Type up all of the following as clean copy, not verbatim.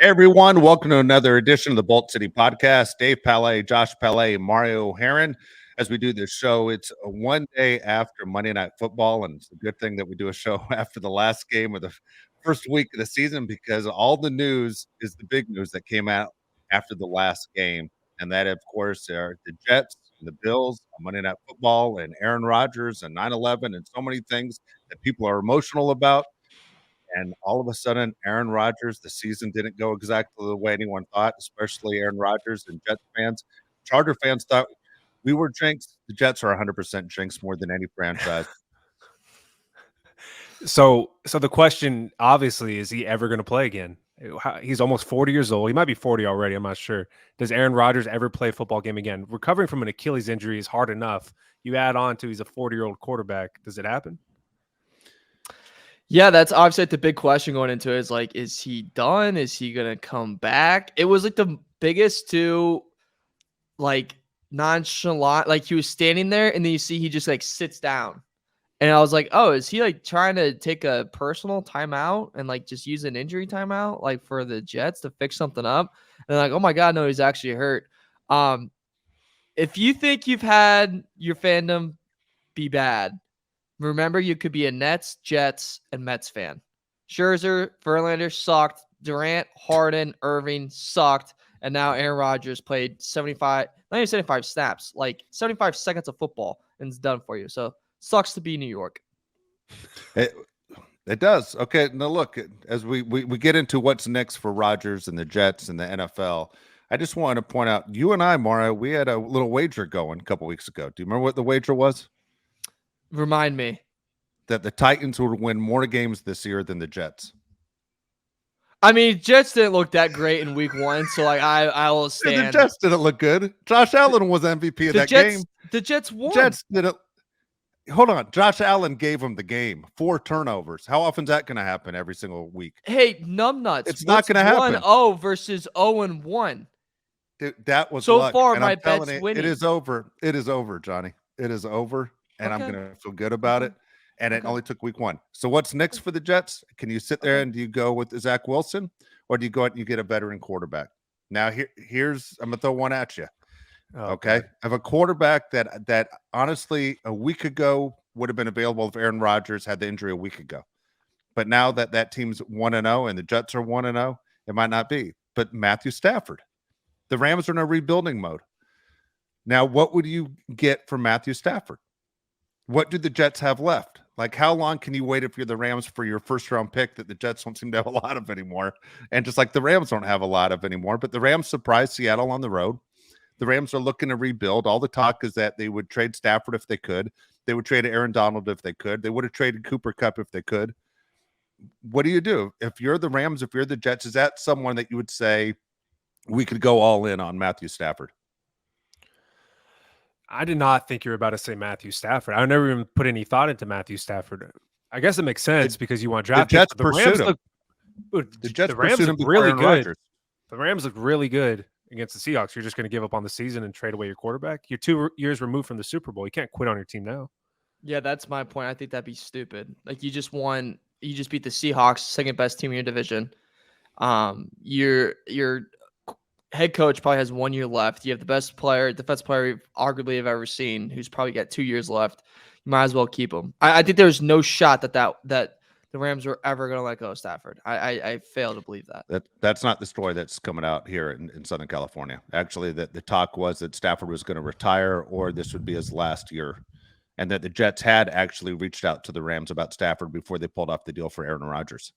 Hey everyone, welcome to another edition of the Bolt City Podcast. Dave Palais, Josh Palais, Mario Heron. As we do this show, it's one day after Monday Night Football, and it's a good thing that we do a show after the last game of the first week of the season because all the news is the big news that came out after the last game, and that, of course, are the Jets and the Bills, Monday Night Football, and Aaron Rodgers, and 9/11, and so many things that people are emotional about. And all of a sudden, Aaron Rodgers, the season didn't go exactly the way anyone thought, especially Aaron Rodgers and Jets fans. Charger fans thought we were jinxed. The Jets are 100% jinxed more than any franchise. So the question, obviously, is he ever going to play again? He's almost 40 years old. He might be 40 already. I'm not sure. Does Aaron Rodgers ever play a football game again? Recovering from an Achilles injury is hard enough. You add on to he's a 40-year-old quarterback. Does it happen? Yeah, that's obviously the big question going into it is like, is he done? Is he going to come back? It was like the biggest two, like nonchalant, like he was standing there and then you see he just like sits down. And I was like, oh, is he like trying to take a personal timeout and like just use an injury timeout like for the Jets to fix something up? And like, oh my God, no, he's actually hurt. If you think you've had your fandom be bad, remember, you could be a Nets, Jets, and Mets fan. Scherzer, Verlander sucked. Durant, Harden, Irving sucked. And now Aaron Rodgers played 75, not even 75 snaps, like 75 seconds of football, and it's done for you. So sucks to be New York. It does. Okay, now look, as we get into what's next for Rodgers and the Jets and the NFL, I just wanted to point out, you and I, Mario, we had a little wager going a couple weeks ago. Do you remember what the wager was? Remind me. That the Titans would win more games this year than the Jets. I mean, Jets didn't look that great in week one, so like I will stand. The Jets didn't look good. Josh Allen was MVP of that game. The Jets won. Jets didn't. Hold on. Josh Allen gave them the game. 4 turnovers. How often is that going to happen every single week? Hey, numbnuts. It's not going to happen. 1-0 versus 0-1. Dude, that was so luck. far. And my I'm telling bet's you, winning. It is over. It is over, Johnny. It is over. And I'm going to feel good about it. And it only took week 1. So what's next for the Jets? Can you sit there and do you go with Zach Wilson, or do you go out and you get a veteran quarterback? Now here's I'm gonna throw one at you. Okay, I have a quarterback that honestly a week ago would have been available if Aaron Rodgers had the injury a week ago, but now that team's 1-0 and the Jets are 1-0, it might not be. But Matthew Stafford, the Rams are in a rebuilding mode. Now, what would you get from Matthew Stafford? What do the Jets have left? Like, how long can you wait if you're the Rams for your first-round pick that the Jets don't seem to have a lot of anymore? And just like the Rams don't have a lot of anymore, but the Rams surprised Seattle on the road. The Rams are looking to rebuild. All the talk is that they would trade Stafford if they could. They would trade Aaron Donald if they could. They would have traded Cooper Kupp if they could. What do you do? If you're the Rams, if you're the Jets, is that someone that you would say we could go all in on Matthew Stafford? I did not think you were about to say Matthew Stafford. I never even put any thought into Matthew Stafford. I guess it makes sense because you want draft picks. The Rams look really good. Rodgers. The Rams look really good against the Seahawks. You're just going to give up on the season and trade away your quarterback? You're 2 years removed from the Super Bowl. You can't quit on your team now. Yeah, that's my point. I think that'd be stupid. Like, you just beat the Seahawks, second best team in your division. Your head coach probably has 1 year left. You have the best player, defensive player arguably I've ever seen, who's probably got 2 years left. You might as well keep him. I think there's no shot that the Rams were ever going to let go of Stafford. I fail to believe that. That's not the story that's coming out here in Southern California. Actually, the talk was that Stafford was going to retire or this would be his last year, and that the Jets had actually reached out to the Rams about Stafford before they pulled off the deal for Aaron Rodgers.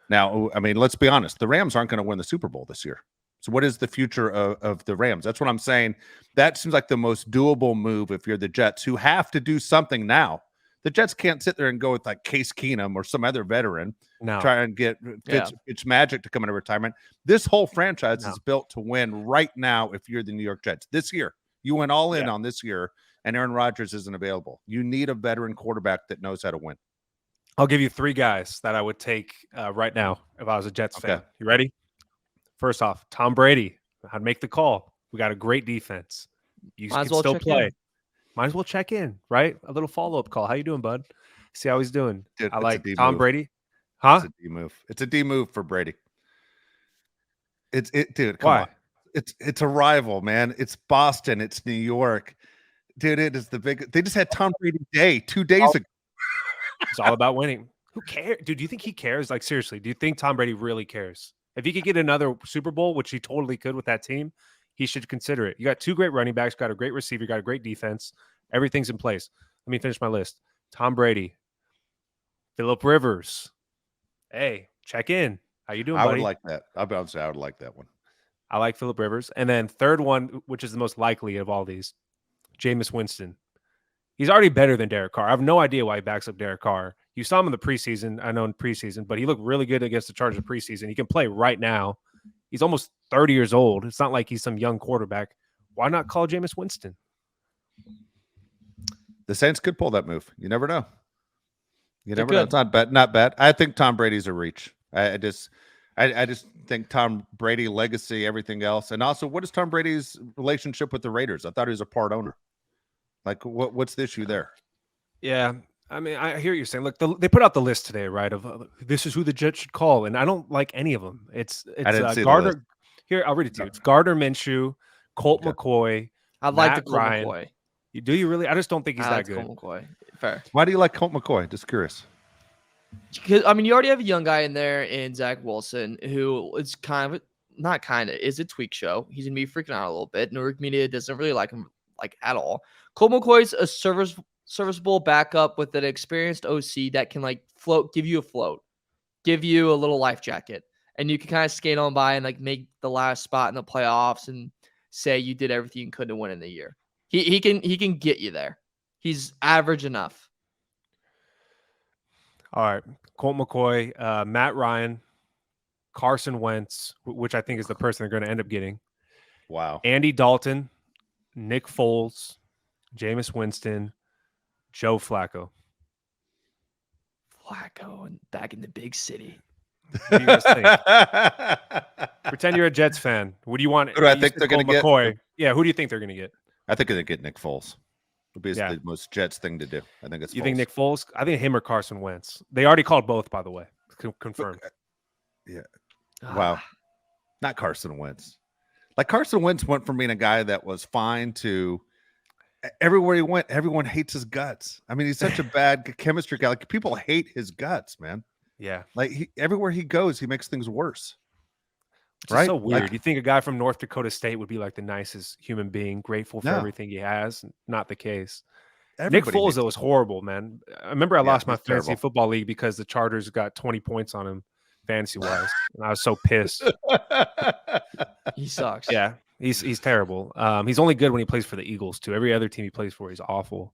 Now, I mean, let's be honest. The Rams aren't going to win the Super Bowl this year. So what is the future of the Rams? That's what I'm saying. That seems like the most doable move if you're the Jets, who have to do something now. The Jets can't sit there and go with like Case Keenum or some other veteran, try and get Fitz Magic to come into retirement. This whole franchise is built to win right now if you're the New York Jets. This year, you went all in on this year, and Aaron Rodgers isn't available. You need a veteran quarterback that knows how to win. I'll give you 3 guys that I would take right now if I was a Jets fan. You ready? First off, Tom Brady. I'd make the call. We got a great defense. You can still play. Might as well check in, right? A little follow-up call. How you doing, bud? See how he's doing. Dude, I like Tom Brady. Huh? It's a D move. It's a D move for Brady. Dude, come Why? on. It's a rival, man. It's Boston. It's New York. Dude, it is the big. They just had Tom Brady Day 2 days ago. It's all about winning. Who cares? Dude, do you think he cares? Like, seriously, do you think Tom Brady really cares? If he could get another Super Bowl, which he totally could with that team, he should consider it. You got 2 great running backs, got a great receiver, got a great defense. Everything's in place. Let me finish my list. Tom Brady, Phillip Rivers. Hey, check in. How you doing, buddy? I would like that. I'll be honest, I would like that one. I like Phillip Rivers. And then third one, which is the most likely of all these, Jameis Winston. He's already better than Derek Carr. I have no idea why he backs up Derek Carr. You saw him in the preseason. I know in preseason, but he looked really good against the Chargers preseason. He can play right now. He's almost 30 years old. It's not like he's some young quarterback. Why not call Jameis Winston? The Saints could pull that move. You never know. You never know. It's not bad. Not bad. I think Tom Brady's a reach. I just think Tom Brady legacy, everything else, and also what is Tom Brady's relationship with the Raiders? I thought he was a part owner. Like, what's the issue there? Yeah, I mean, I hear what you're saying. Look, they put out the list today, right? Of this is who the Jets should call, and I don't like any of them. It's Gardner. Here, I'll read it to you. It's Gardner Minshew, Colt McCoy. I like the Colt McCoy. Do you really? I just don't think he's that good. Colt McCoy. Fair. Why do you like Colt McCoy? Just curious. Because I mean, you already have a young guy in there in Zach Wilson, who is is a tweak show. He's gonna be freaking out a little bit. New York media doesn't really like him at all. Colt McCoy's a serviceable backup with an experienced OC that can give you a little life jacket, and you can kind of skate on by and make the last spot in the playoffs and say you did everything you could to win in the year. He can get you there. He's average enough. All right, Colt McCoy, Matt Ryan, Carson Wentz, which I think is the person they're going to end up getting. Wow. Andy Dalton, Nick Foles, Jameis Winston, Joe Flacco. Flacco back in the big city. What do you guys think? Pretend you're a Jets fan. What do you want? Who do I think they're going to get? McCoy. Yeah, who do you think they're going to get? I think they're going to get Nick Foles. It'll be the most Jets thing to do. I think it's. You think Nick Foles? I think him or Carson Wentz. They already called both, by the way. Confirmed. Yeah. Wow. Not Carson Wentz. Like Carson Wentz went from being a guy that was fine to everywhere he went, everyone hates his guts. I mean, he's such a bad chemistry guy. Like people hate his guts, man. Yeah. Like everywhere he goes, he makes things worse. Which is so weird. You think a guy from North Dakota State would be like the nicest human being, grateful for everything he has. Not the case. Nick Foles, though, was horrible, man. I remember I lost my fantasy football league because the Chargers got 20 points on him fantasy-wise. And I was so pissed. He sucks. Yeah, he's terrible. He's only good when he plays for the Eagles, too. Every other team he plays for, he's awful.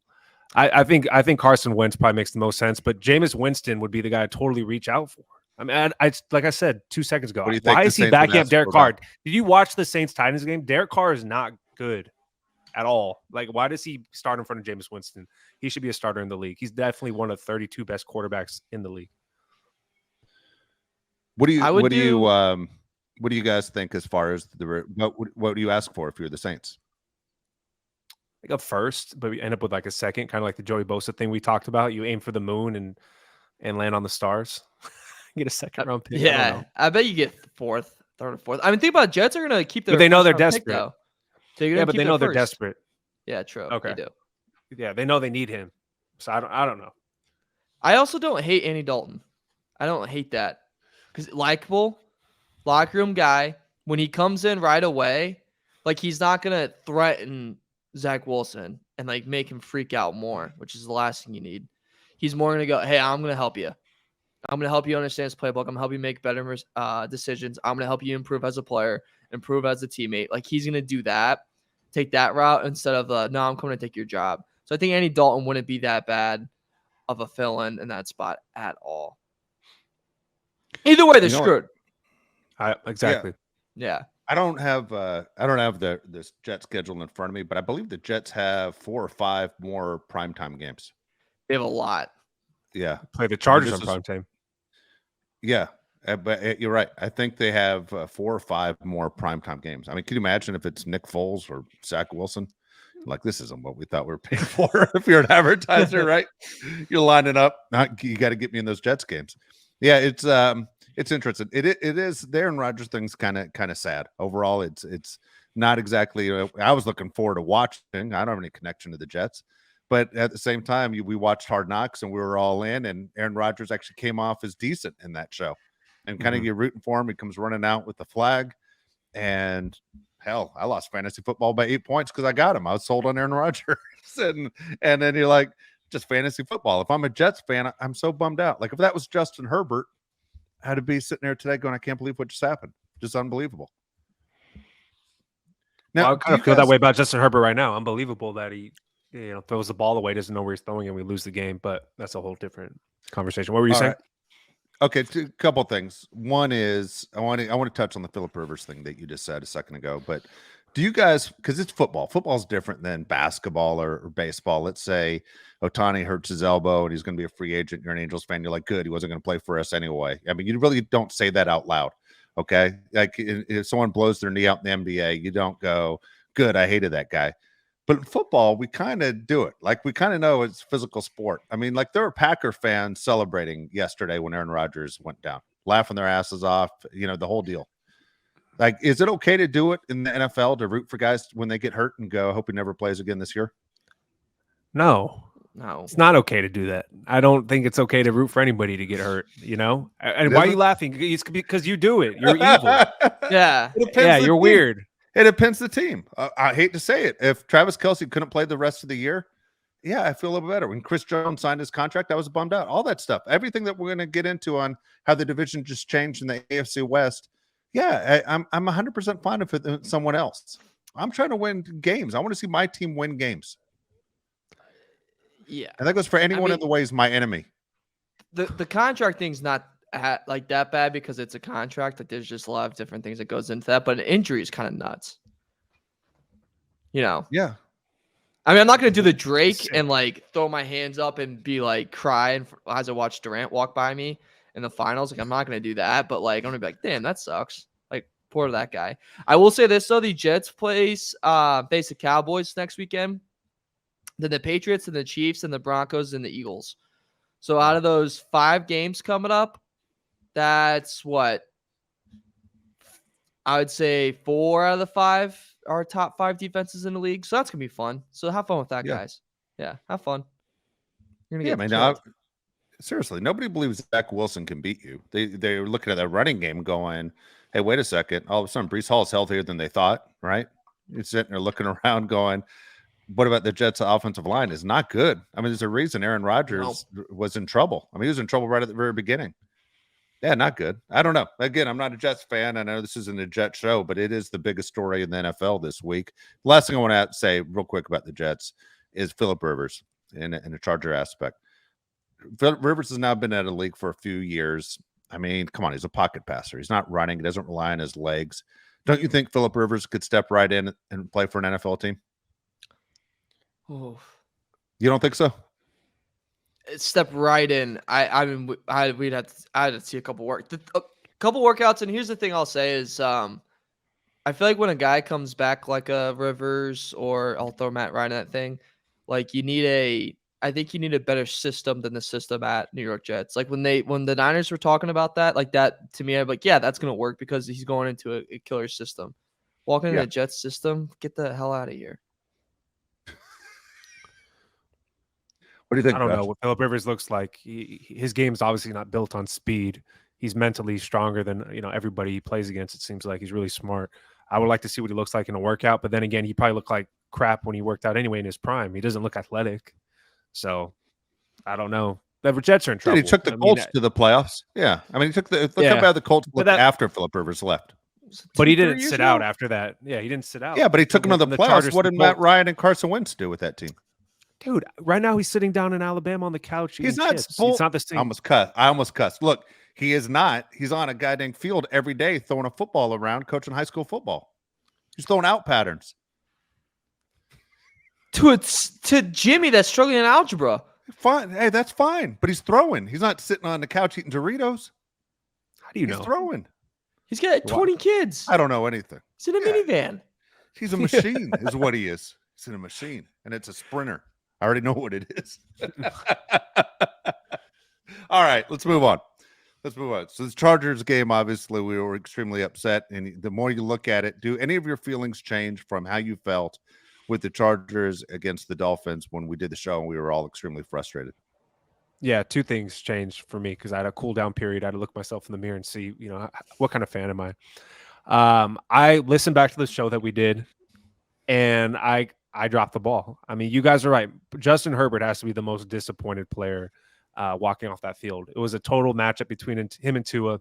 I think Carson Wentz probably makes the most sense, but Jameis Winston would be the guy I'd totally reach out for. I mean, like I said 2 seconds ago, why is he backing up Derek Carr? Did you watch the Saints-Titans game? Derek Carr is not good at all. Like, why does he start in front of Jameis Winston? He should be a starter in the league. He's definitely one of the 32 best quarterbacks in the league. What do you guys think as far as what do you ask for if you're the Saints? Like a first, but we end up with like a second, kind of like the Joey Bosa thing we talked about. You aim for the moon and land on the stars. Get a second round pick. Yeah, I bet you get third or fourth. I mean, think about Jets are going to keep their. But they know they're desperate. Yeah, but they know they're desperate. Yeah, true. Okay. They do. Yeah, they know they need him. So I don't know. I also don't hate Andy Dalton. I don't hate that because likable, locker room guy. When he comes in right away, like he's not gonna threaten Zach Wilson and like make him freak out more, which is the last thing you need. He's more gonna go, hey, I'm gonna help you. I'm going to help you understand this playbook. I'm going to help you make better decisions. I'm going to help you improve as a player, improve as a teammate. Like, he's going to do that, take that route instead of, no, I'm coming to take your job. So I think Andy Dalton wouldn't be that bad of a fill-in in that spot at all. Either way, they're screwed. Exactly. Yeah. I don't have the Jets schedule in front of me, but I believe the Jets have 4 or 5 more primetime games. They have a lot. Yeah. Play the Chargers on primetime. Yeah, but you're right. I think they have 4 or 5 more primetime games. I mean, can you imagine if it's Nick Foles or Zach Wilson? Like, this isn't what we thought we were paying for. If you're an advertiser, right? You're lining up. You got to get me in those Jets games. Yeah, it's it's interesting. It is the Aaron Rodgers thing's kind of sad overall. It's not exactly. I was looking forward to watching. I don't have any connection to the Jets, but at the same time, we watched Hard Knocks and we were all in. And Aaron Rodgers actually came off as decent in that show, and kind of you're rooting for him. He comes running out with the flag, and hell, I lost fantasy football by 8 points because I got him. I was sold on Aaron Rodgers, and then you're like, just fantasy football. If I'm a Jets fan, I'm so bummed out. Like if that was Justin Herbert, I'd be sitting there today going, I can't believe what just happened. Just unbelievable. Now, I kind of feel that way about Justin Herbert right now. Unbelievable that he throws the ball away, doesn't know where he's throwing, and we lose the game. But that's a whole different conversation. What were you saying? Right. Okay, a couple of things. One is I want to touch on the Phillip Rivers thing that you just said a second ago. But do you guys, because it's football. Football is different than basketball or baseball. Let's say Ohtani hurts his elbow and he's going to be a free agent. You're an Angels fan. You're like, good, he wasn't going to play for us anyway. I mean, you really don't say that out loud. Okay, like if someone blows their knee out in the NBA, you don't go, good, I hated that guy. But in football, we kind of do it. Like we kind of know it's physical sport. I mean, like there were Packer fans celebrating yesterday when Aaron Rodgers went down, laughing their asses off, the whole deal. Like, is it okay to do it in the NFL to root for guys when they get hurt and go, I hope he never plays again this year? No, it's not okay to do that. I don't think it's okay to root for anybody to get hurt, And why are you laughing? It's because you do it. You're evil. Yeah. You're weird. It depends the team. I hate to say it. If Travis Kelce couldn't play the rest of the year, yeah, I feel a little better. When Chris Jones signed his contract, I was bummed out. All that stuff. Everything that we're going to get into on how the division just changed in the AFC West. Yeah, I'm 100% fine if it's someone else. I'm trying to win games. I want to see my team win games. Yeah. And that goes for anyone in the way is my enemy. The contract thing's not like that bad because it's a contract. Like there's just a lot of different things that goes into that. But an injury is kind of nuts. Yeah. I mean, I'm not going to do the Drake and like throw my hands up and be like crying as I watch Durant walk by me in the finals. Like I'm not going to do that. But like I'm going to be like, damn, that sucks. Like poor that guy. I will say this though: the Jets face the Cowboys next weekend. Then the Patriots and the Chiefs and the Broncos and the Eagles. So out of those 5 games coming up, that's what I would say 4 out of the 5 are top 5 defenses in the league. So that's going to be fun. So have fun with that, guys. Yeah, have fun. You're going to get seriously, nobody believes Zach Wilson can beat you. They're looking at that running game going, hey, wait a second. All of a sudden, Breece Hall's healthier than they thought, right? You're sitting there looking around going, what about the Jets' offensive line? Is not good. I mean, there's a reason Aaron Rodgers was in trouble. I mean, he was in trouble right at the very beginning. Yeah, not good. I don't know. Again, I'm not a Jets fan. I know this isn't a Jet show, but it is the biggest story in the NFL this week. The last thing I want to say real quick about the Jets is Phillip Rivers in a Charger aspect. Phillip Rivers has now been out of the league for a few years. I mean, come on, he's a pocket passer. He's not running. He doesn't rely on his legs. Don't you think Phillip Rivers could step right in and play for an NFL team? Oh. You don't think so? Step right in. I mean, I'd have to see a couple workouts. And here's the thing I'll say is, I feel like when a guy comes back like a Rivers, or I'll throw Matt Ryan in that thing, like I think you need a better system than the system at New York Jets. Like when the Niners were talking about that, like that to me, I'm like, yeah, that's gonna work because he's going into a killer system. Walking into a Jets system, get the hell out of here. What do you think? I don't know what Phillip Rivers looks like. His game's obviously not built on speed. He's mentally stronger than everybody he plays against. It seems like he's really smart. I would like to see what he looks like in a workout, but then again, he probably looked like crap when he worked out anyway in his prime. He doesn't look athletic, so I don't know. The Jets are in trouble. He took the Colts to the playoffs. Yeah, I mean, he took how bad the Colts looked after Phillip Rivers left. But he didn't sit out after that. Yeah, he didn't sit out. Yeah, but he took him to the playoffs. What did Matt Ryan and Carson Wentz do with that team? Dude, right now he's sitting down in Alabama on the couch. He's not. He's not the same. I almost cussed. Look, he is not. He's on a goddamn field every day throwing a football around, coaching high school football. He's throwing out patterns. To Jimmy that's struggling in algebra. Fine. Hey, that's fine. But he's throwing. He's not sitting on the couch eating Doritos. How do you know? He's throwing. He's got 20 kids. I don't know anything. He's in a minivan. He's a machine is what he is. He's in a machine, and it's a sprinter. I already know what it is. All right, let's move on. Let's move on. So the Chargers game, obviously, we were extremely upset. And the more you look at it, do any of your feelings change from how you felt with the Chargers against the Dolphins when we did the show and we were all extremely frustrated? Yeah, two things changed for me because I had a cool down period. I had to look myself in the mirror and see, what kind of fan am I? I listened back to the show that we did, and I dropped the ball. I mean, you guys are right. Justin Herbert has to be the most disappointed player walking off that field. It was a total matchup between him and Tua.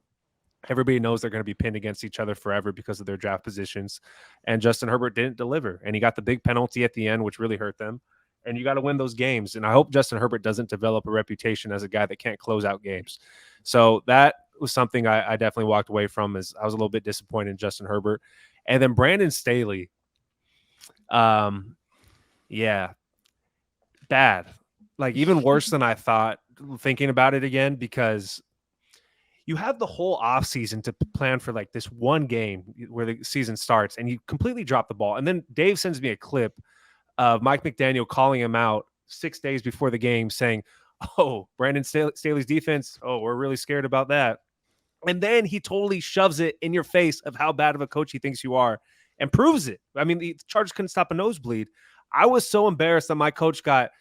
Everybody knows they're going to be pinned against each other forever because of their draft positions. And Justin Herbert didn't deliver. And he got the big penalty at the end, which really hurt them. And you got to win those games. And I hope Justin Herbert doesn't develop a reputation as a guy that can't close out games. So that was something I definitely walked away from. As I was a little bit disappointed in Justin Herbert. And then Brandon Staley. Yeah, bad. Like even worse than I thought thinking about it again, because you have the whole offseason to plan for like this one game where the season starts and you completely drop the ball. And then Dave sends me a clip of Mike McDaniel calling him out 6 days before the game saying, "Oh, Brandon Staley's defense. Oh, we're really scared about that." And then he totally shoves it in your face of how bad of a coach he thinks you are and proves it. I mean, the Chargers couldn't stop a nosebleed. I was so embarrassed that my coach got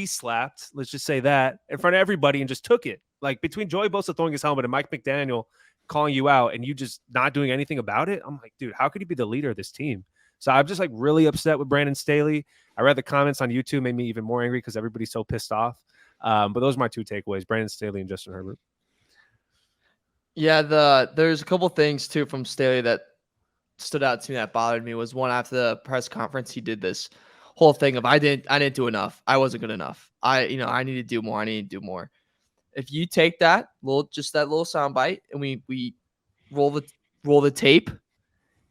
slapped, let's just say that, in front of everybody and just took it. Like between Joey Bosa throwing his helmet and Mike McDaniel calling you out and you just not doing anything about it. I'm like, dude, how could he be the leader of this team? So I'm just like really upset with Brandon Staley. I read the comments on YouTube, made me even more angry because everybody's so pissed off. But those are my two takeaways: Brandon Staley and Justin Herbert. Yeah, there's a couple things too from Staley that stood out to me that bothered me. Was one, after the press conference, he did this whole thing of I didn't do enough. I wasn't good enough. I need to do more. I need to do more. If you take that little soundbite and we roll the tape,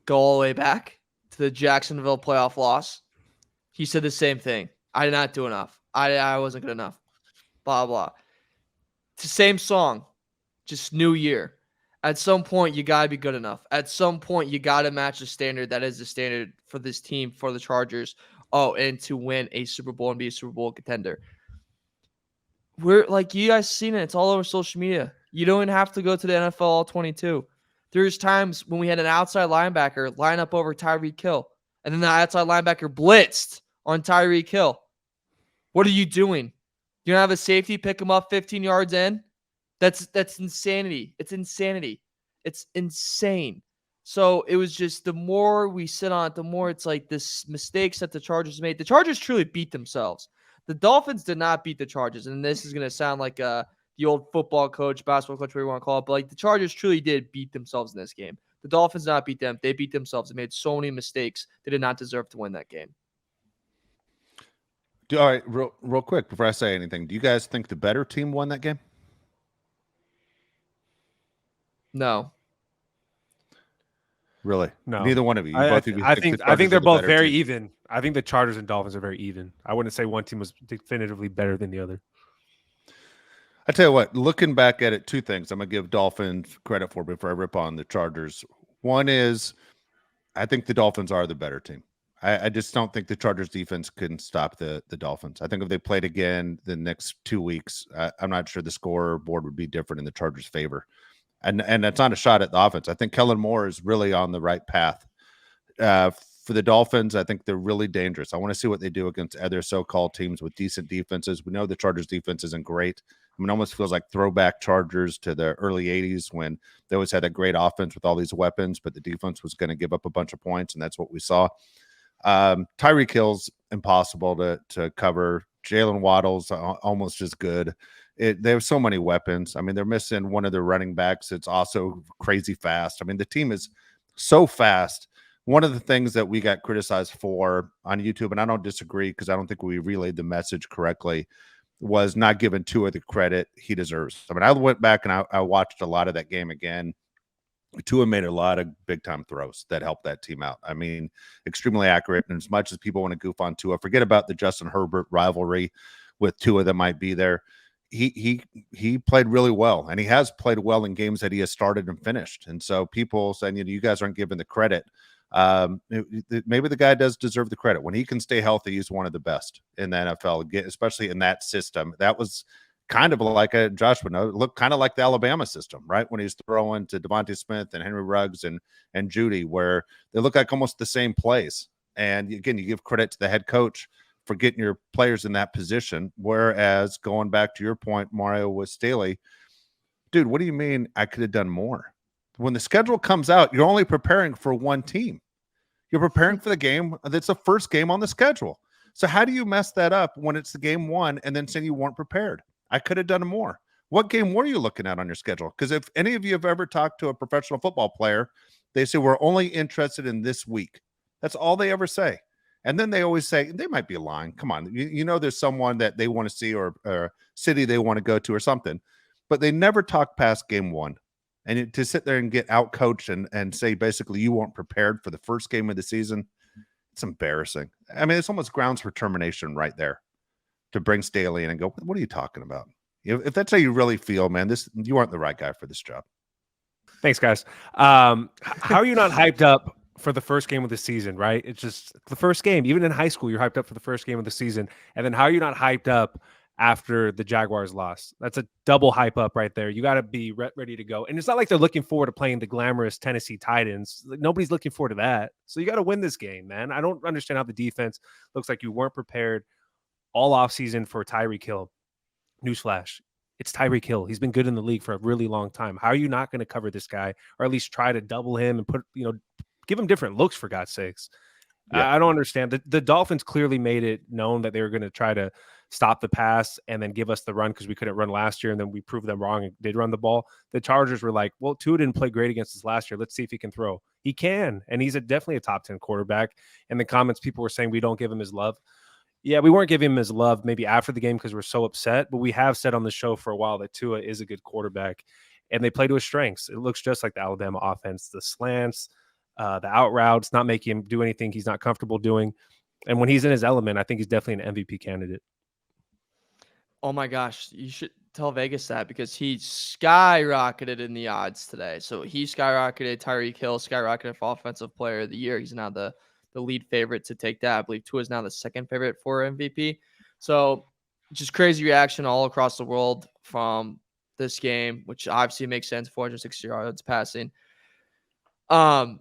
go all the way back to the Jacksonville playoff loss, he said the same thing. I did not do enough. I wasn't good enough. Blah blah. It's the same song, just new year. At some point, you gotta be good enough. At some point, you gotta match the standard that is the standard for this team, for the Chargers. Oh, and to win a Super Bowl and be a Super Bowl contender. We're like, you guys seen it. It's all over social media. You don't even have to go to the NFL All 22. There's times when we had an outside linebacker line up over Tyreek Hill, and then the outside linebacker blitzed on Tyreek Hill. What are you doing? You don't have a safety pick him up 15 yards in? That's insanity. It's insanity. It's insane. So it was just, the more we sit on it, the more it's like this mistakes that the Chargers made. The Chargers truly beat themselves. The Dolphins did not beat the Chargers, and this is going to sound like the old football coach, basketball coach, whatever you want to call it, but like the Chargers truly did beat themselves in this game. The Dolphins did not beat them. They beat themselves. They made so many mistakes. They did not deserve to win that game. All right, real quick before I say anything, do you guys think the better team won that game? No. Really? No. Neither one of you. I think they're both very even. I think the Chargers and Dolphins are very even. I wouldn't say one team was definitively better than the other. I tell you what, looking back at it, two things I'm going to give Dolphins credit for before I rip on the Chargers. One is I think the Dolphins are the better team. I just don't think the Chargers defense couldn't stop the Dolphins. I think if they played again the next 2 weeks, I'm not sure the scoreboard would be different in the Chargers' favor. And that's not a shot at the offense. I think Kellen Moore is really on the right path. For the Dolphins, I think they're really dangerous. I want to see what they do against other so-called teams with decent defenses. We know the Chargers defense isn't great. I mean, it almost feels like throwback Chargers to the early 80s when they always had a great offense with all these weapons, but the defense was going to give up a bunch of points, and that's what we saw. Tyreek Hill's impossible to cover. Jalen Waddle's almost as good. They have so many weapons. I mean, they're missing one of their running backs. It's also crazy fast. I mean, the team is so fast. One of the things that we got criticized for on YouTube, and I don't disagree because I don't think we relayed the message correctly, was not giving Tua the credit he deserves. I mean, I went back and I watched a lot of that game again. Tua made a lot of big-time throws that helped that team out. I mean, extremely accurate. And as much as people want to goof on Tua, forget about the Justin Herbert rivalry with Tua that might be there. He played really well, and he has played well in games that he has started and finished. And so people saying, you guys aren't giving the credit. Maybe the guy does deserve the credit. When he can stay healthy, he's one of the best in the NFL, especially in that system. That was kind of like a Josh would know, look kind of like the Alabama system, right? When he's throwing to Devontae Smith and Henry Ruggs and Judy, where they look like almost the same plays. And again, you give credit to the head coach for getting your players in that position. Whereas going back to your point, Mario, with Staley, dude, what do you mean I could have done more? When the schedule comes out, you're only preparing for one team. You're preparing for the game that's the first game on the schedule. So how do you mess that up when it's the game one and then say you weren't prepared? I could have done more. What game were you looking at on your schedule? Because if any of you have ever talked to a professional football player, they say, we're only interested in this week. That's all they ever say. And then they always say, they might be lying. Come on. You know, there's someone that they want to see or a city they want to go to or something. But they never talk past game one. And to sit there and get out coached and say basically you weren't prepared for the first game of the season, it's embarrassing. I mean, it's almost grounds for termination right there to bring Staley in and go, what are you talking about? If that's how you really feel, man, you aren't the right guy for this job. Thanks, guys. How are you not hyped up for the first game of the season, right? It's just the first game. Even in high school, you're hyped up for the first game of the season. And then how are you not hyped up after the Jaguars lost? That's a double hype up right there. You got to be ready to go. And it's not like they're looking forward to playing the glamorous Tennessee Titans. Like, nobody's looking forward to that. So you got to win this game, man. I don't understand how the defense looks like you weren't prepared all offseason for Tyreek Hill. Newsflash. It's Tyreek Hill. He's been good in the league for a really long time. How are you not going to cover this guy or at least try to double him and give him different looks, for God's sakes? Yeah. I don't understand. The Dolphins clearly made it known that they were going to try to stop the pass and then give us the run because we couldn't run last year, and then we proved them wrong and did run the ball. The Chargers were like, well, Tua didn't play great against us last year. Let's see if he can throw. He can, and he's definitely a top 10 quarterback. In the comments, people were saying we don't give him his love. Yeah, we weren't giving him his love maybe after the game because we're so upset, but we have said on the show for a while that Tua is a good quarterback, and they play to his strengths. It looks just like the Alabama offense, the slants, the out routes, not making him do anything he's not comfortable doing. And when he's in his element, I think he's definitely an MVP candidate. Oh my gosh, you should tell Vegas that because he skyrocketed in the odds today. So he skyrocketed, Tyreek Hill skyrocketed for Offensive Player of the Year. He's now the lead favorite to take that. I believe Tua is now the second favorite for MVP. So just crazy reaction all across the world from this game, which obviously makes sense. 460 yards passing. My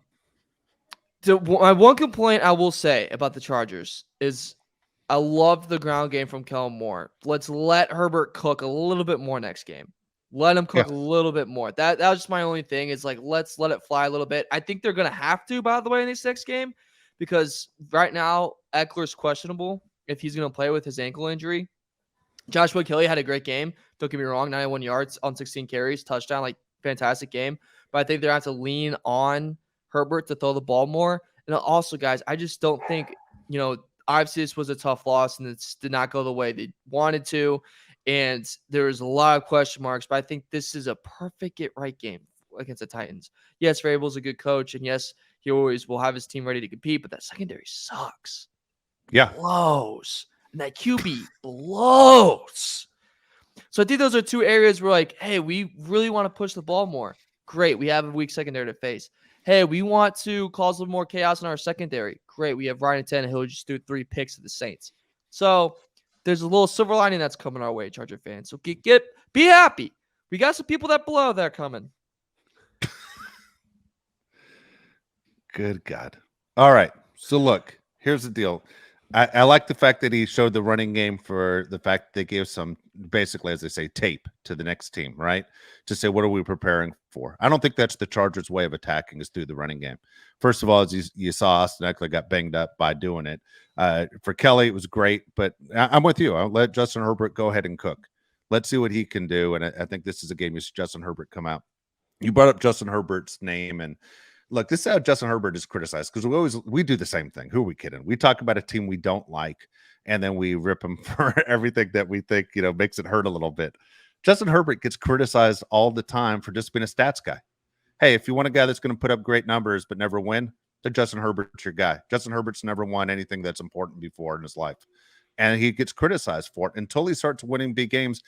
one complaint I will say about the Chargers is I love the ground game from Kellen Moore. Let's let Herbert cook a little bit more next game. Let him cook a little bit more. That was just my only thing is like, let's let it fly a little bit. I think they're going to have to, by the way, in this next game, because right now Eckler's questionable if he's going to play with his ankle injury. Joshua Kelly had a great game. Don't get me wrong, 91 yards on 16 carries, touchdown, like fantastic game. But I think they're going to have to lean on Herbert to throw the ball more. And also, guys, I just don't think, obviously this was a tough loss and it did not go the way they wanted to. And there was a lot of question marks, but I think this is a perfect get-right game against the Titans. Yes, Vrabel's a good coach, and yes, he always will have his team ready to compete, but that secondary sucks. Yeah. Blows. And that QB blows. So I think those are two areas where, like, hey, we really want to push the ball more. Great. We have a weak secondary to face. Hey, we want to cause a little more chaos in our secondary. Great. We have Ryan Tannehill just threw 3 picks to the Saints. So there's a little silver lining that's coming our way, Charger fans. So be happy. We got some people that blow that coming. Good God. All right. So look, here's the deal. I like the fact that he showed the running game for the fact that they gave some, basically, as they say, tape to the next team, right? To say, what are we preparing for? I don't think that's the Chargers' way of attacking is through the running game. First of all, as you saw, Austin Eckler got banged up by doing it. For Kelly, it was great, but I'm with you. I'll let Justin Herbert go ahead and cook. Let's see what he can do, and I think this is a game you see Justin Herbert come out. You brought up Justin Herbert's name, and look, this is how Justin Herbert is criticized because we do the same thing. Who are we kidding? We talk about a team we don't like, and then we rip them for everything that we think makes it hurt a little bit. Justin Herbert gets criticized all the time for just being a stats guy. Hey, if you want a guy that's going to put up great numbers but never win, then Justin Herbert's your guy. Justin Herbert's never won anything that's important before in his life, and he gets criticized for it until he starts winning big games.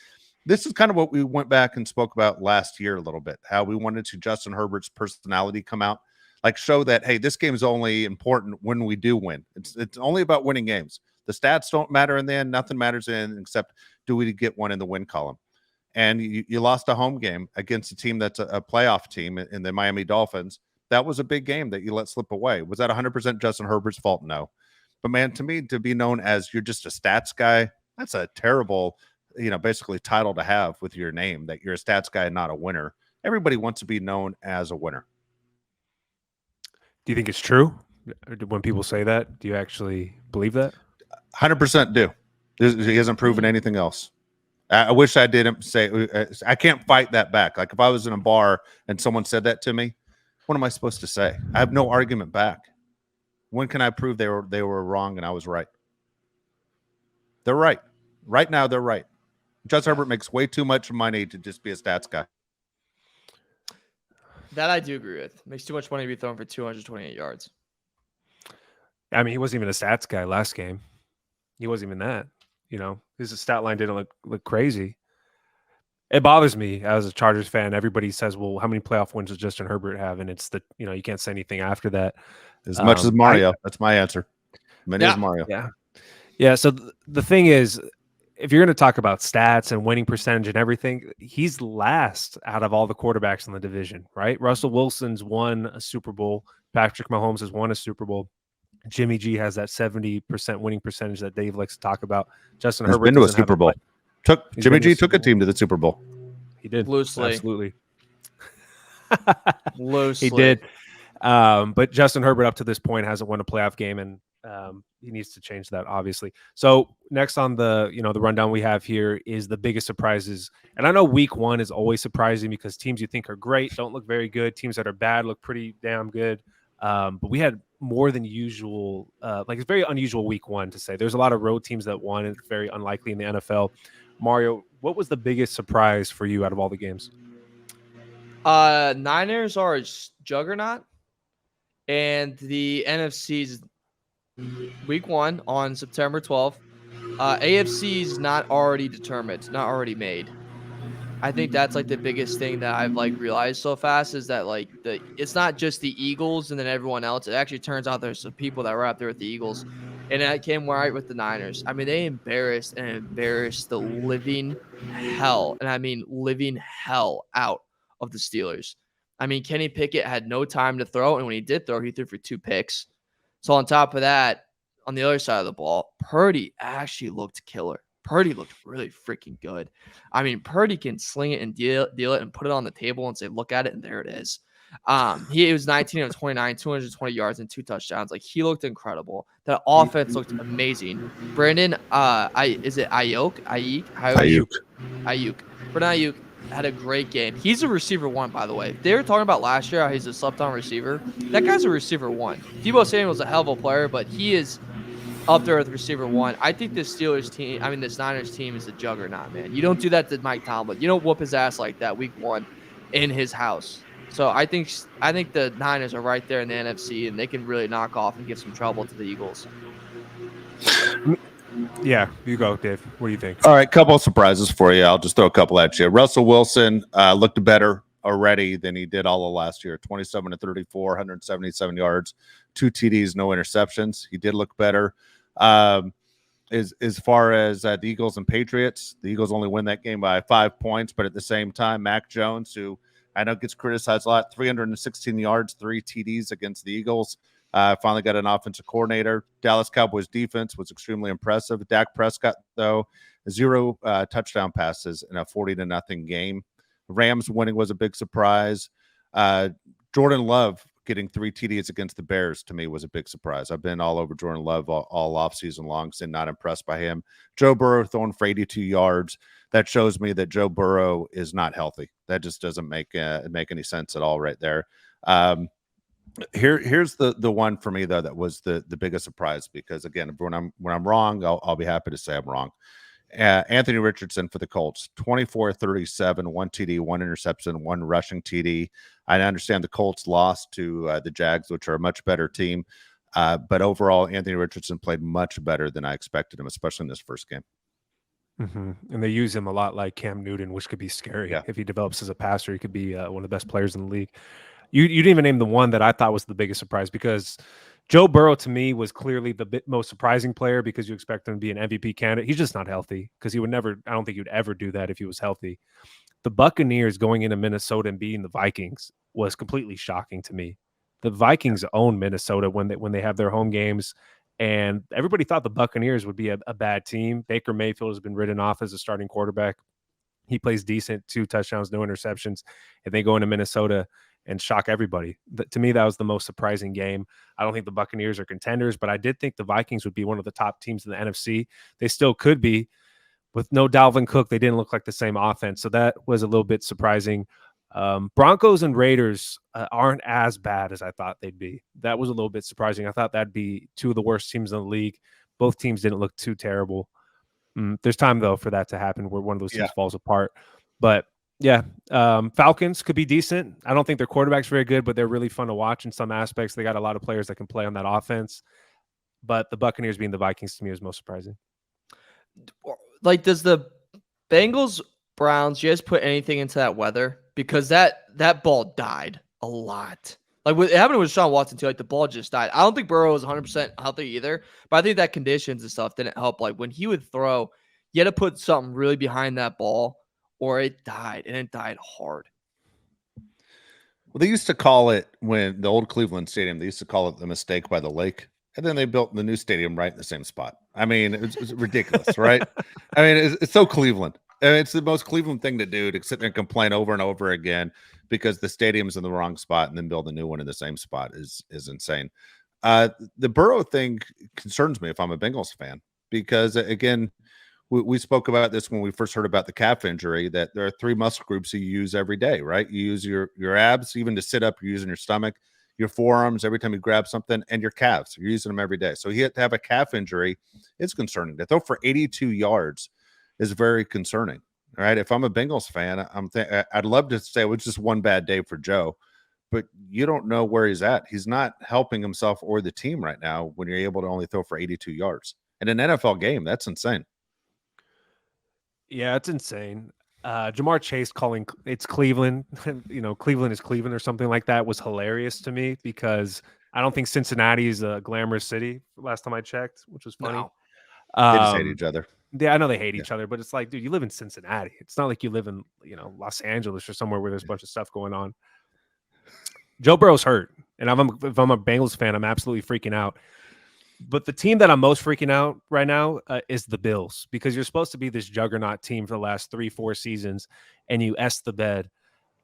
This is kind of what we went back and spoke about last year a little bit, how we wanted to Justin Herbert's personality come out. Like show that, hey, this game is only important when we do win. It's only about winning games. The stats don't matter in the end. Nothing matters in except do we get one in the win column. and you lost a home game against a team that's a playoff team in the Miami Dolphins. That was a big game that you let slip away. Was that 100% Justin Herbert's fault? No. But man, to me, to be known as you're just a stats guy, that's a terrible, basically title to have with your name, that you're a stats guy and not a winner. Everybody wants to be known as a winner. Do you think it's true when people say that? Do you actually believe that? 100% do. He hasn't proven anything else. I wish I didn't say. I can't fight that back. Like if I was in a bar and someone said that to me, what am I supposed to say? I have no argument back. When can I prove they were wrong and I was right? They're right. Right now, they're right. Justin Herbert makes way too much money to just be a stats guy. That I do agree with. Makes too much money to be thrown for 228 yards. I mean, he wasn't even a stats guy last game. He wasn't even that. His stat line didn't look crazy. It bothers me as a Chargers fan. Everybody says, well, how many playoff wins does Justin Herbert have? And it's you can't say anything after that. As much as Mario. That's my answer. Many as Mario. Yeah. Yeah. So the thing is, if you're going to talk about stats and winning percentage and everything, he's last out of all the quarterbacks in the division, right? Russell Wilson's won a Super Bowl. Patrick Mahomes has won a Super Bowl. Jimmy G has that 70% winning percentage that Dave likes to talk about. Justin Herbert been to a Super Bowl. Jimmy G took a team to the Super Bowl. He did. Loosely. Absolutely. Loosely. He did. But Justin Herbert up to this point hasn't won a playoff game, and he needs to change that, obviously. So next on the the rundown we have here is the biggest surprises. And I know week one is always surprising because teams you think are great don't look very good. Teams that are bad look pretty damn good. But we had more than usual. It's very unusual week one to say. There's a lot of road teams that won. It's very unlikely in the NFL. Mario, what was the biggest surprise for you out of all the games? Niners are a juggernaut, and the NFC's week one on September 12th. AFC's not already determined, not already made. I think that's the biggest thing that I've realized so fast is that it's not just the Eagles and then everyone else. It actually turns out there's some people that were out there with the Eagles, and that came right with the Niners. I mean, they embarrassed the living hell, and I mean living hell out of the Steelers. I mean, Kenny Pickett had no time to throw, and when he did throw, he threw for 2 picks. So on top of that, on the other side of the ball, Purdy actually looked killer. Purdy looked really freaking good. I mean, Purdy can sling it and deal it and put it on the table and say, look at it, and there it is. He was 19 of 29, 220 yards and 2 touchdowns. He looked incredible. The offense looked amazing. Brandon, is it Ayuk? Ayuk. Brandon Ayuk had a great game. He's a receiver 1, by the way. They were talking about last year how he's a slept-on receiver. That guy's a receiver 1. Deebo Samuel's a hell of a player, but he is up there with receiver 1. I think this Niners team is a juggernaut, man. You don't do that to Mike Tomlin. You don't whoop his ass like that week 1 in his house. So I think the Niners are right there in the NFC, and they can really knock off and give some trouble to the Eagles. Yeah, you go, Dave. What do you think? All right, couple of surprises for you. I'll just throw a couple at you. Russell Wilson looked better already than he did all of last year. 27 to 34, 177 yards, 2 TDs, no interceptions. He did look better. As far as the Eagles and Patriots, the Eagles only win that game by 5 points, but at the same time, Mac Jones, who I know gets criticized a lot, 316 yards, 3 TDs against the Eagles. Finally got an offensive coordinator. Dallas Cowboys defense was extremely impressive. Dak Prescott, though, 0 touchdown passes in a 40-0 game. Rams winning was a big surprise. Jordan Love getting 3 TDs against the Bears, to me, was a big surprise. I've been all over Jordan Love all offseason long, and not impressed by him. Joe Burrow throwing for 82 yards. That shows me that Joe Burrow is not healthy. That just doesn't make any sense at all right there. Here's the one for me, though, that was the biggest surprise, because, again, when I'm wrong, I'll be happy to say I'm wrong. Anthony Richardson for the Colts, 24-37, 1 TD, 1 interception, 1 rushing TD. I understand the Colts lost to the Jags, which are a much better team. But overall, Anthony Richardson played much better than I expected him, especially in this first game. Mm-hmm. And they use him a lot like Cam Newton, which could be scary. Yeah. If he develops as a passer, he could be one of the best players in the league. You didn't even name the one that I thought was the biggest surprise, because Joe Burrow to me was clearly the most surprising player because you expect him to be an MVP candidate. He's just not healthy because he would never. I don't think he would ever do that if he was healthy. The Buccaneers going into Minnesota and beating the Vikings was completely shocking to me. The Vikings own Minnesota when they have their home games, and everybody thought the Buccaneers would be a bad team. Baker Mayfield has been written off as a starting quarterback. He plays decent, 2 touchdowns, no interceptions, and they go into Minnesota and shock everybody. To me, that was the most surprising game. I don't think the Buccaneers are contenders, but I did think the Vikings would be one of the top teams in the NFC. They still could be. With no Dalvin Cook, they didn't look like the same offense, so that was a little bit surprising. Broncos and Raiders aren't as bad as I thought they'd be. That was a little bit surprising. I thought that'd be 2 of the worst teams in the league. Both teams didn't look too terrible. There's time, though, for that to happen where one of those teams falls apart. But, yeah, Falcons could be decent. I don't think their quarterback's very good, but they're really fun to watch in some aspects. They got a lot of players that can play on that offense. But the Buccaneers being the Vikings to me is most surprising. Like, does the Bengals-Browns just put anything into that weather? Because that ball died a lot. Like, it happened with Sean Watson, too. Like, the ball just died. I don't think Burrow was 100% healthy either, but I think that conditions and stuff didn't help. Like, when he would throw, you had to put something really behind that ball, or it died, and it died hard. Well, they used to call it, when the old Cleveland Stadium, they used to call it the mistake by the lake. And then they built the new stadium right in the same spot. I mean, it's ridiculous, right? I mean, it's so Cleveland. And it's the most Cleveland thing to do, to sit there and complain over and over again because the stadium's in the wrong spot and then build a new one in the same spot is insane. The Burrow thing concerns me if I'm a Bengals fan because, again, we spoke about this when we first heard about the calf injury, that there are 3 muscle groups you use every day, right? You use your abs, even to sit up, you're using your stomach, your forearms every time you grab something, and your calves. You're using them every day. So he had to have a calf injury. It's concerning. To throw for 82 yards is very concerning. All right. If I'm a Bengals fan, I'd love to say it was just one bad day for Joe, but you don't know where he's at. He's not helping himself or the team right now when you're able to only throw for 82 yards. In an NFL game, that's insane. Yeah, it's insane. Jamar Chase calling it's Cleveland, Cleveland is Cleveland or something like that was hilarious to me because I don't think Cincinnati is a glamorous city last time I checked, which was funny. No. They just hate each other. Yeah, I know they hate each other, but it's like, dude, you live in Cincinnati. It's not like you live in, Los Angeles or somewhere where there's a bunch of stuff going on. Joe Burrow's hurt, and if I'm a Bengals fan, I'm absolutely freaking out. But the team that I'm most freaking out right now is the Bills, because you're supposed to be this juggernaut team for the last 3-4 seasons, and you S the bed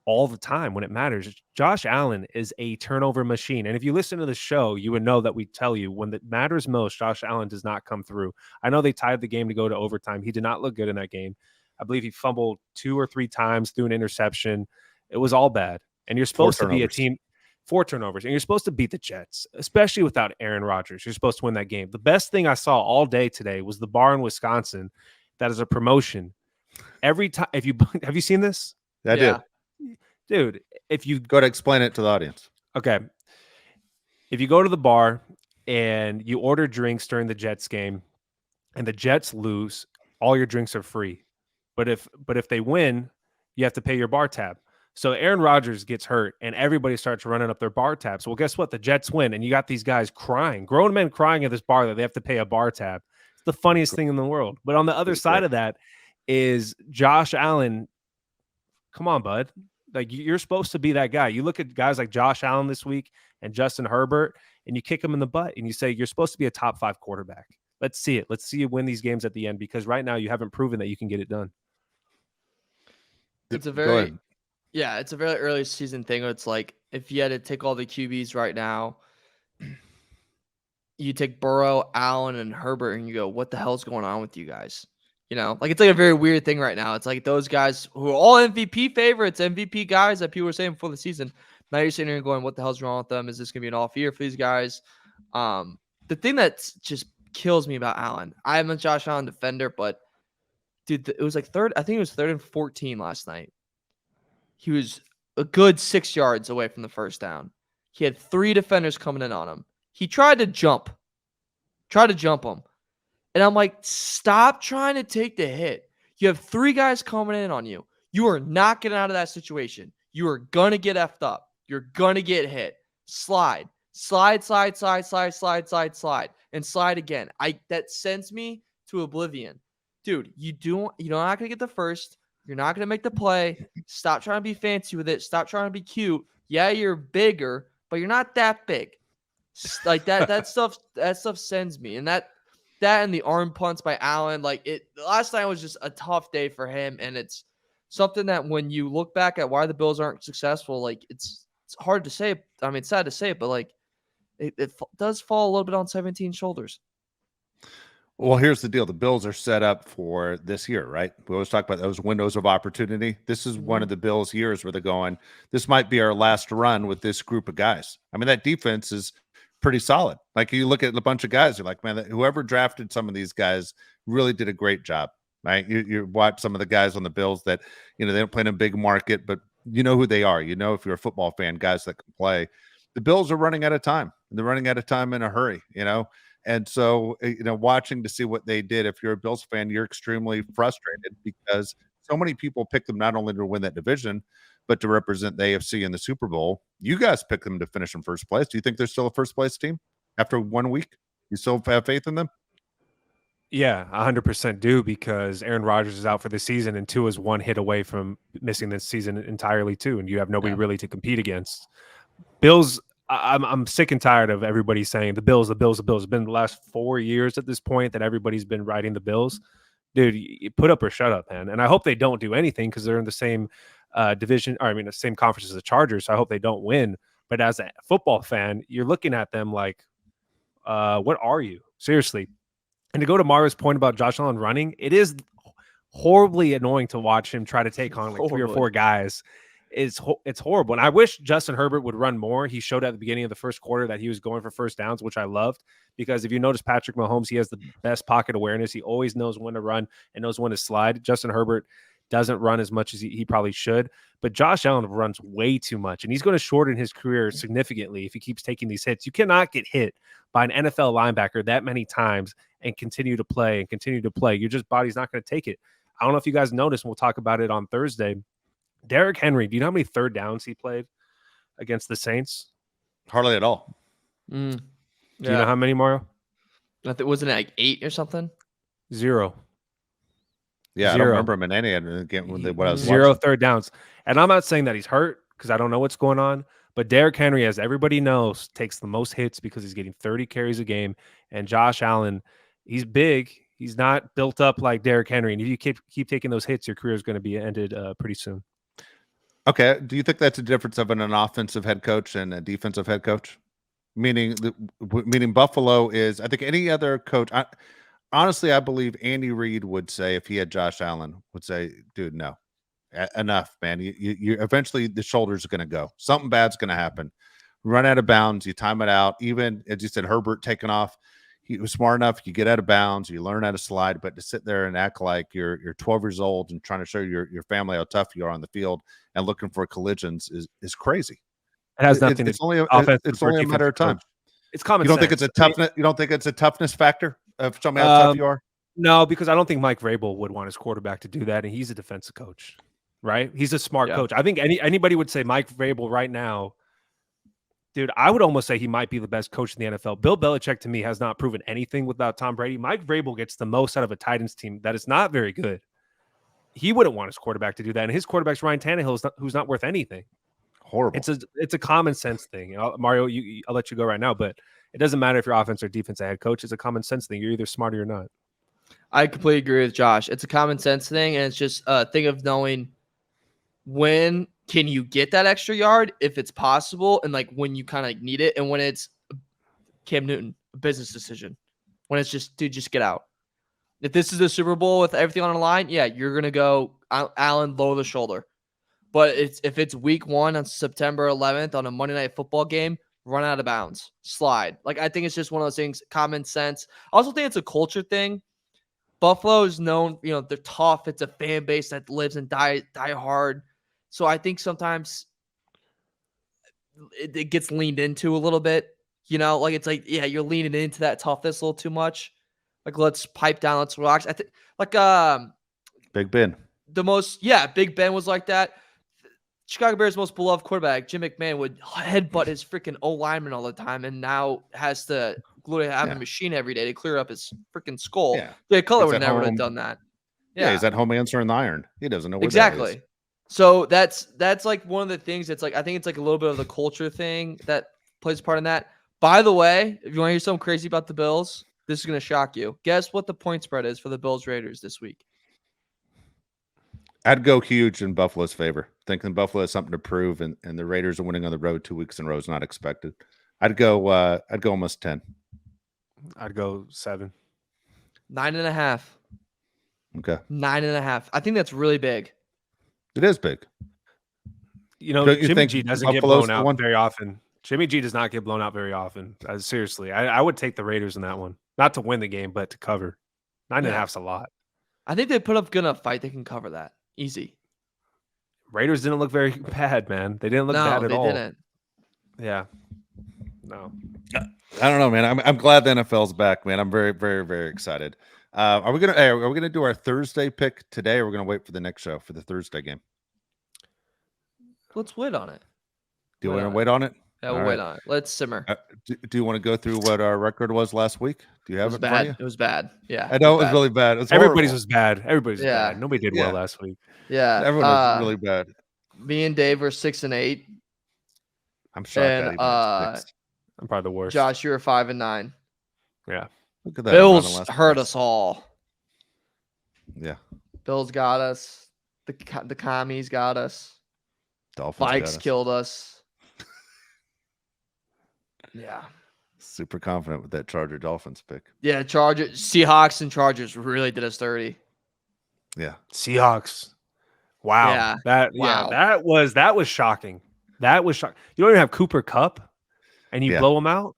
all the time when it matters. Josh Allen is a turnover machine. And if you listen to the show, you would know that we tell you when it matters most, Josh Allen does not come through. I know they tied the game to go to overtime. He did not look good in that game. I believe he fumbled 2 or 3 times, threw an interception. It was all bad. And you're supposed to be a team. 4 turnovers, and you're supposed to beat the Jets, especially without Aaron Rodgers. You're supposed to win that game. The best thing I saw all day today was the bar in Wisconsin that is a promotion. Every time, have you seen this? I did. Dude, if you go to explain it to the audience. Okay. If you go to the bar and you order drinks during the Jets game and the Jets lose, all your drinks are free. But if they win, you have to pay your bar tab. So Aaron Rodgers gets hurt and everybody starts running up their bar tabs. Well, guess what? The Jets win and you got these guys crying, grown men crying at this bar that they have to pay a bar tab. It's the funniest thing in the world. But on the other side of that is Josh Allen. Come on, bud. Like, you're supposed to be that guy. You look at guys like Josh Allen this week and Justin Herbert, and you kick them in the butt and you say, you're supposed to be a top 5 quarterback. Let's see it. Let's see you win these games at the end, because right now you haven't proven that you can get it done. It's a very early season thing. It's like, if you had to take all the QBs right now, you take Burrow, Allen, and Herbert, and you go, what the hell's going on with you guys? Like, it's like a very weird thing right now. It's like those guys who are all MVP favorites, MVP guys that people were saying before the season. Now you're sitting here going, what the hell's wrong with them? Is this going to be an off year for these guys? The thing that just kills me about Allen, I'm a Josh Allen defender, but dude, it was like I think it was 3rd and 14 last night. He was a good 6 yards away from the first down. He had 3 defenders coming in on him. He tried to jump him. And I'm like, stop trying to take the hit. You have 3 guys coming in on you. You are not getting out of that situation. You are going to get effed up. You're going to get hit. Slide. slide, and slide again. That sends me to oblivion. Dude, you're not gonna get the first. You're not gonna make the play. Stop trying to be fancy with it. Stop trying to be cute. Yeah, you're bigger, but you're not that big. Like that stuff sends me. And that and the arm punts by Allen, last night was just a tough day for him. And it's something that when you look back at why the Bills aren't successful, like it's hard to say. I mean, it's sad to say it, but like it does fall a little bit on 17's shoulders. Well, here's the deal. The Bills are set up for this year, right? We always talk about those windows of opportunity. This is one of the Bills' years where they're going, this might be our last run with this group of guys. I mean, that defense is pretty solid. Like, you look at a bunch of guys, you're like, man, whoever drafted some of these guys really did a great job, right? You watch some of the guys on the Bills that, they don't play in a big market, but you know who they are. If you're a football fan, guys that can play. The Bills are running out of time. They're running out of time in a hurry, And so, watching to see what they did, if you're a Bills fan, you're extremely frustrated because so many people pick them not only to win that division, but to represent the AFC in the Super Bowl. You guys picked them to finish in first place. Do you think they're still a first place team after 1 week? You still have faith in them? Yeah, 100% do, because Aaron Rodgers is out for the season and Tua is one hit away from missing this season entirely too, and you have nobody really to compete against. Bills, I'm sick and tired of everybody saying the Bills. It's been the last 4 years at this point that everybody's been writing the Bills. Dude, you put up or shut up, man. And I hope they don't do anything because they're in the same division, or the same conference as the Chargers. So I hope they don't win. But as a football fan, you're looking at them like, what are you? Seriously. And to go to Mario's point about Josh Allen running, it is horribly annoying to watch him try to take on like 3 or 4 guys. It's horrible. And I wish Justin Herbert would run more. He showed at the beginning of the first quarter that he was going for first downs, which I loved, because if you notice Patrick Mahomes, he has the best pocket awareness. He always knows when to run and knows when to slide. Justin Herbert doesn't run as much as he probably should, but Josh Allen runs way too much, and he's going to shorten his career significantly if he keeps taking these hits. You cannot get hit by an NFL linebacker that many times and continue to play. Your body's not going to take it. I don't know if you guys noticed, and we'll talk about it on Thursday. Derrick Henry, do you know how many third downs he played against the Saints? Hardly at all. Do you know how many, Mario? Wasn't it like 8 or something? 0. Yeah, 0. I don't remember him in any again when what I was 0 watching. third downs. And I'm not saying that he's hurt because I don't know what's going on, but Derrick Henry, as everybody knows, takes the most hits because he's getting 30 carries a game. And Josh Allen, he's big. He's not built up like Derrick Henry. And if you keep taking those hits, your career is going to be ended pretty soon. Okay. Do you think that's a difference of an offensive head coach and a defensive head coach? Meaning Buffalo is, I think any other coach, honestly, I believe Andy Reid would say, if he had Josh Allen, would say, dude, no, enough, man. You eventually the shoulder's going to go. Something bad's going to happen. Run out of bounds. You time it out. Even as you said, Herbert taking off. He was smart enough. You get out of bounds. You learn how to slide. But to sit there and act like you're 12 years old and trying to show your family how tough you are on the field and looking for collisions is crazy. It has nothing. It's only a matter of time. It's common. You don't sense. think it's a toughness? You don't think it's a toughness factor of showing how tough you are? No, because I don't think Mike Vrabel would want his quarterback to do that, and he's a defensive coach, right? He's a smart coach. I think anybody would say Mike Vrabel right now. Dude, I would almost say he might be the best coach in the NFL. Bill Belichick, to me, has not proven anything without Tom Brady. Mike Vrabel gets the most out of a Titans team that is not very good. He wouldn't want his quarterback to do that, and his quarterback's Ryan Tannehill, who's not worth anything. Horrible. It's a common sense thing. Mario, I'll let you go right now, but it doesn't matter if you're offense or defensive head coach. It's a common sense thing. You're either smart or you're not. I completely agree with Josh. It's a common sense thing, and it's just a thing of knowing when can you get that extra yard if it's possible, and like when you kind of need it, and when it's Cam Newton, a business decision. When it's just, dude, just get out. If this is a Super Bowl with everything on the line, yeah, you're gonna go Allen lower the shoulder. But if it's week 1 on September 11th on a Monday Night Football game, run out of bounds, slide. Like, I think it's just one of those things, common sense. I also think it's a culture thing. Buffalo is known, they're tough. It's a fan base that lives and die hard. So I think sometimes it gets leaned into a little bit. Like it's like, yeah, you're leaning into that toughness a little too much. Like, let's pipe down, let's relax. I think like Big Ben. Big Ben was like that. Chicago Bears' most beloved quarterback, Jim McMahon, would headbutt his freaking O lineman all the time, and now has to literally have a machine every day to clear up his freaking skull. Yeah. Jay Cutler He's would at never have home. done that. Yeah, he's at home answering the iron. He doesn't know where that exactly. is. So that's like one of the things that's like I think it's like a little bit of the culture thing that plays a part in that. By the way, if you want to hear something crazy about the Bills, this is going to shock you. Guess what the point spread is for the Bills Raiders this week? I'd go huge in Buffalo's favor, thinking Buffalo has something to prove, and the Raiders are winning on the road 2 weeks in a row is not expected. I'd go almost 10. I'd go 7. 9.5. Okay. 9.5. I think that's really big. It is big. You know, Don't you Jimmy think G doesn't get Buffalo's blown the out one? very often. Jimmy G does not get blown out very often. Seriously, I would take the Raiders in that one. Not to win the game, but to cover. 9.5's a lot. I think they put up good enough fight. They can cover that. Easy. Raiders didn't look very bad, man. They didn't look bad at all. No, they didn't. Yeah. No. I don't know, man. I'm glad the NFL's back, man. I'm very, very, very excited. Are we gonna do our Thursday pick today, or are we gonna wait for the next show for the Thursday game? Let's wait on it. Do you want to wait on it? Yeah, we'll wait on it. Let's simmer. Do you want to go through what our record was last week? Do you have it in front of you? It was bad. Yeah. I know it was really bad. Everybody's was bad. Everybody's was Yeah. bad. Nobody did well last week. Yeah. Everyone was really bad. Me and Dave were 6-8. I'm shocked that even it's fixed. I'm probably the worst. Josh, you were 5-9. Yeah. Look at that. Bills hurt us all. Yeah. Bills got us. The commies got us. Dolphins Vikes killed us. Yeah. Super confident with that Charger Dolphins pick. Yeah, Seahawks and Chargers really did us dirty. Yeah. Seahawks. Wow. Yeah. That was shocking. That was shocking. You don't even have Cooper Kupp and you blow him out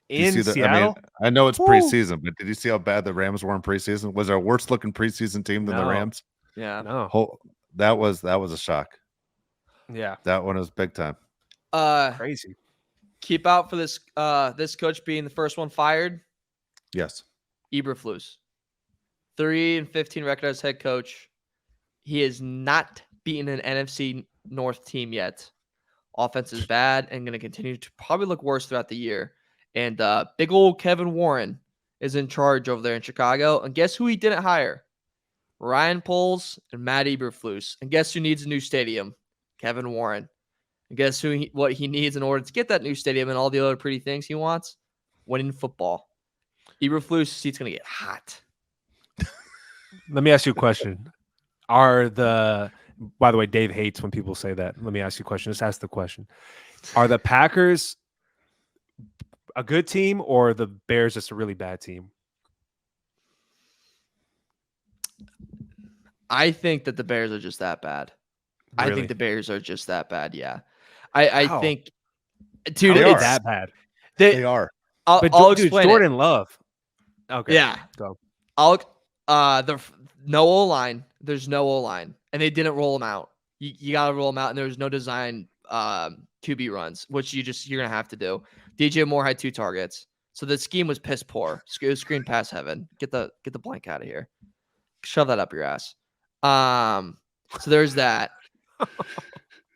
in Seattle. I know it's preseason, but did you see how bad the Rams were in preseason? Was our worst looking preseason team than the Rams? Yeah. No. That was a shock. Yeah. That one was big time. Crazy. Keep out for this this coach being the first one fired. Yes. Eberflus. 3-15 record as head coach. He has not beaten an NFC North team yet. Offense is bad and going to continue to probably look worse throughout the year. And big old Kevin Warren is in charge over there in Chicago. And guess who he didn't hire? Ryan Poles and Matt Eberflus. And guess who needs a new stadium? Kevin Warren. And guess what he needs in order to get that new stadium and all the other pretty things he wants? Winning football. Eberflus' seat's going to get hot. Let me ask you a question. By the way, Dave hates when people say that. Let me ask you a question. Just ask the question. Are the Packers a good team or the Bears just a really bad team? I think that the Bears are just that bad. Really? I think the Bears are just that bad. Yeah. I think, dude, it's it's that bad. They are. I'll explain Jordan Love. Okay. Yeah. Go. The no O-line. There's no O-line. And they didn't roll them out. You got to roll them out, and there was no design QB runs, which you're going to have to do. DJ Moore had 2 targets. So the scheme was piss poor. It was screen pass heaven. Get the blank out of here. Shove that up your ass. So there's that.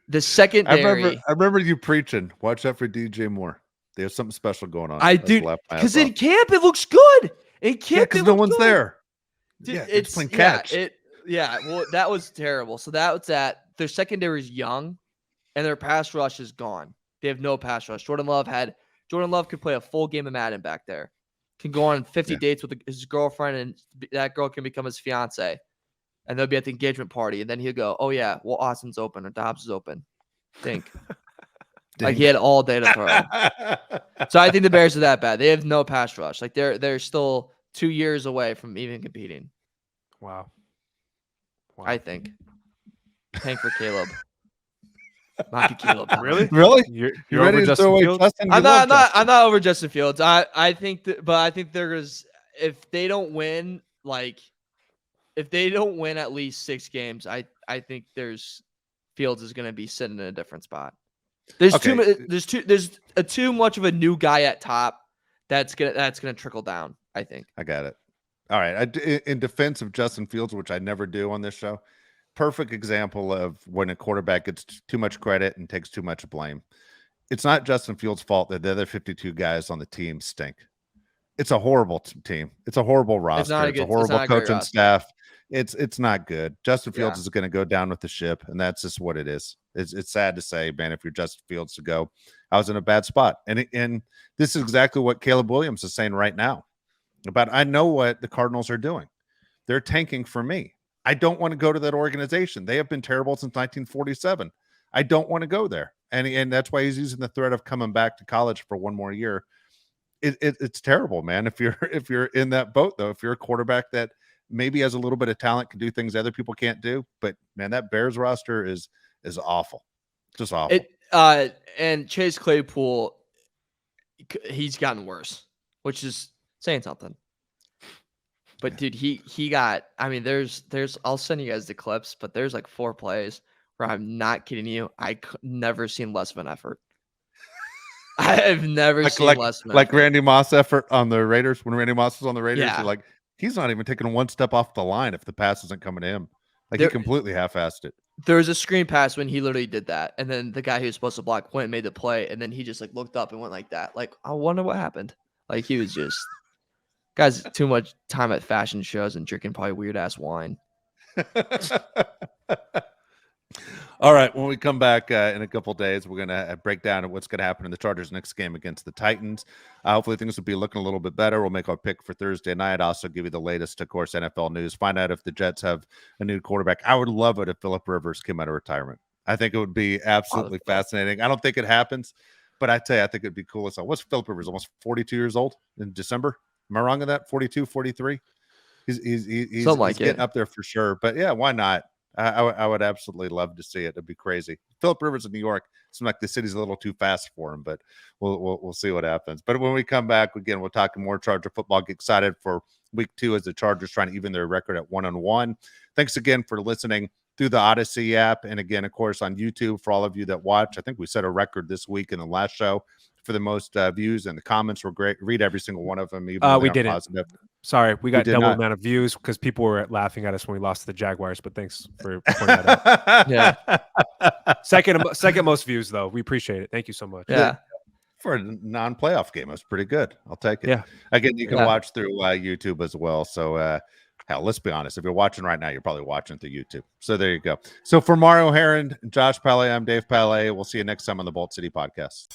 The secondary. I remember you preaching. Watch out for DJ Moore. There's something special going on. I do, because in camp it looks good. In camp, because no one's there. Dude, yeah, it's playing catch. Well, that was terrible. So that was that. Their secondary is young, and their pass rush is gone. They have no pass rush. Jordan Love could play a full game of Madden back there. Can go on 50 dates with his girlfriend, and that girl can become his fiance. And they'll be at the engagement party, and then he'll go, "Oh yeah, well Austin's open or Dobbs is open." Think. Like he had all day to throw. So I think the Bears are that bad. They have no pass rush. Like they're still 2 years away from even competing. Wow. I think. Tank for Caleb. Not you, Caleb. Really? Really? You're ready over to throw away Justin Fields? Justin? I'm not over Justin Fields. I think there's if they don't win, if they don't win at least 6 games, I think Fields is going to be sitting in a different spot. There's too much of a new guy at top that's gonna trickle down. I think. I got it. All right. In defense of Justin Fields, which I never do on this show, perfect example of when a quarterback gets too much credit and takes too much blame. It's not Justin Fields' fault that the other 52 guys on the team stink. It's a horrible team. It's a horrible roster. It's a horrible coaching staff. It's not good. Justin Fields is going to go down with the ship, and that's just what it is. It's sad to say, man, if you're Justin Fields to go, I was in a bad spot. And this is exactly what Caleb Williams is saying right now. But I know what the Cardinals are doing. They're tanking for me. I don't want to go to that organization. They have been terrible since 1947. I don't want to go there. And that's why he's using the threat of coming back to college for one more year. It's terrible, man. If you're in that boat, though, if you're a quarterback that maybe has a little bit of talent, can do things other people can't do, but man, that Bears roster is awful, just awful. And Chase Claypool, he's gotten worse, which is saying something. But dude, he got. I mean, there's. I'll send you guys the clips, but there's like 4 plays where I'm not kidding you. Never seen less of an effort. I've never seen less of an effort. Randy Moss effort on the Raiders. When Randy Moss was on the Raiders, yeah. You're like, he's not even taking one step off the line if the pass isn't coming to him. Like he completely half-assed it. There was a screen pass when he literally did that, and then the guy who was supposed to block went and made the play, and then he just like looked up and went like that. Like, I wonder what happened. Like he was just. Guys, too much time at fashion shows and drinking probably weird ass wine. All right. When we come back in a couple of days, we're going to break down what's going to happen in the Chargers' next game against the Titans. Hopefully things will be looking a little bit better. We'll make our pick for Thursday night. Also give you the latest, of course, NFL news. Find out if the Jets have a new quarterback. I would love it if Phillip Rivers came out of retirement. I think it would be absolutely fascinating. I don't think it happens, but I tell you, I think it'd be cool. So what's Phillip Rivers? Almost 42 years old in December? Am I wrong on that? 42, 43? He's getting up there for sure. But yeah, why not? I would absolutely love to see it. It'd be crazy. Phillip Rivers in New York seems like the city's a little too fast for him, but we'll see what happens. But when we come back again, we'll talk more Charger football. Get excited for week 2 as the Chargers trying to even their record at 1-1. Thanks again for listening through the Odyssey app, and again, of course, on YouTube for all of you that watch. I think we set a record this week in the last show for the most views, and the comments were great. Read every single one of them. Even we didn't. Positive. Sorry, we got double amount of views because people were laughing at us when we lost to the Jaguars. But thanks for pointing that out. Yeah, second most views though. We appreciate it. Thank you so much. Yeah, for a non-playoff game, that's pretty good. I'll take it. Yeah. Again, you can watch through YouTube as well. So. Hell, let's be honest. If you're watching right now, you're probably watching through YouTube. So there you go. So for Mario Heron, Josh Palais, I'm Dave Palais. We'll see you next time on the Bolt City Podcast.